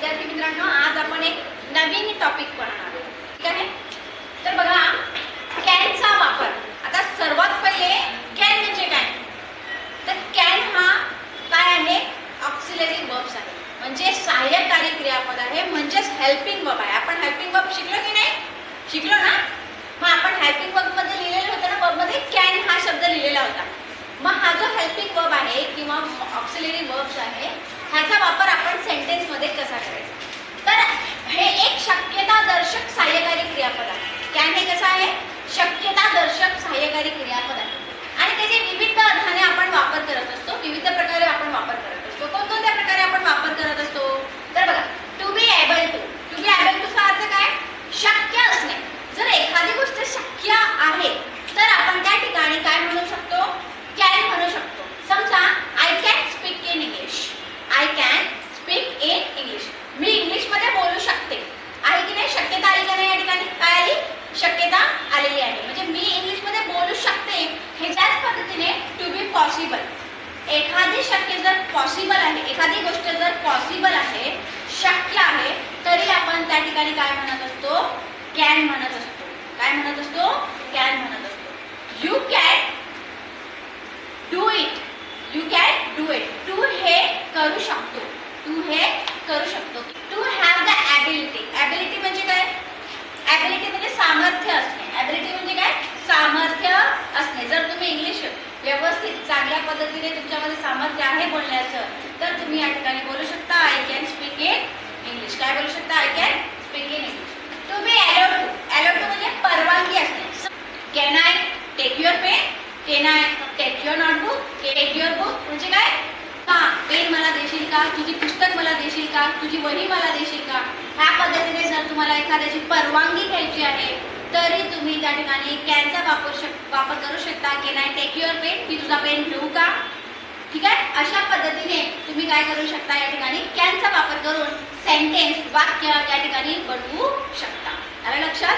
विद्यार्थी मित्रांनो, आज आपण एक नवीन टॉपिक पाहणार आहोत. ठीक आहे. तर बघा, कॅनचा वापर. आता सर्वात पहिले कॅन म्हणजे काय? तर कॅन हा काय आहे? ऑक्सिलरी वर्ब्स आहे, म्हणजे सहाय्यकारी क्रियापद आहे, म्हणजेच हेल्पिंग वर्ब आहे. आपण हेल्पिंग वर्ब शिकलो की नाही? शिकलो ना? मग आपण हेल्पिंग वर्ब मध्ये लिहिलेलं होतं ना, वर्ब मध्ये कॅन हा शब्द लिहिलेला होता. मग हा जो हेल्पिंग वर्ब आहे किंवा ऑक्सिलरी वर्ब्स आहे, ह्याचा वापर आपण सेंटेन्स मध्ये कसा करायचा? तर हे एक शक्यतादर्शक सहाय्यकारी क्रियापद आहे. कॅन हे कसं आहे? शक्यतादर्शक सहाय्यकारी क्रियापद आहे आणि त्याचे विविध अर्थाने आपण वापर करत असतो, विविध प्रकारे आपण वापर करत असतो. कोणकोणत्या प्रकारे आपण वापर करत असतो? तर बघा, to be able to. To be able to चा अर्थ काय? शक्य असणे. जर एखादी गोष्ट शक्य आहे तर आपण त्या ठिकाणी काय म्हणू शकतो? कॅन म्हणू शकतो. समजा, I can speak in English. I can speak in English. Me English मध्ये बोलू शकते. आहे की नाही? शक्यता आली का नाही? या ठिकाणी काय आली? शक्यता आलेली आहे. म्हणजे मी इंग्लिश मध्ये बोलू शकते. हे त्याच पद्धतीने टू बी पॉसिबल. एखादी शक्य जर पॉसिबल आहे, एखादी गोष्ट जर पॉसिबल आहे, शक्य आहे, तरी आपण त्या ठिकाणी काय म्हणत असतो? कॅन म्हणत असतो. काय म्हणत असतो? कॅन म्हणत असतो. You can do it. You can do it. To हे करू शकतो. टू हे करू शकतो. To have the ability. Ability म्हणजे काय? ॲबिलिटी म्हणजे सामर्थ्य असणे. ॲबिलिटी म्हणजे काय? सामर्थ्य असणे. जर तुम्ही इंग्लिश व्यवस्थित चांगल्या पद्धतीने तुमच्यामध्ये सामर्थ्य आहे बोलण्याचं, तर तुम्ही या ठिकाणी बोलू शकता I can speak in English. काय बोलू शकता? I can speak in English. To be allowed to. Allowed to म्हणजे परवानगी असणे. Can I take your pen? Can I take your notebook? Take your book म्हणजे काय? पेन मला देशील का? तुझी पुस्तक मला देशील का? तुझी वही मला देशील का? ह्या पद्धतीने जर तुम्हाला एखाद्याची परवानगी घ्यायची आहे, तरी तुम्ही त्या ठिकाणी कॅनचा वापर करू शकता. Can I take your pen? मी तुझा पेन घेऊ का? ठीक आहे. अशा पद्धतीने तुम्ही काय करू शकता? या ठिकाणी कॅनचा वापर करून सेंटेन्स, वाक्य या ठिकाणी बनवू शकता. आलं लक्षात?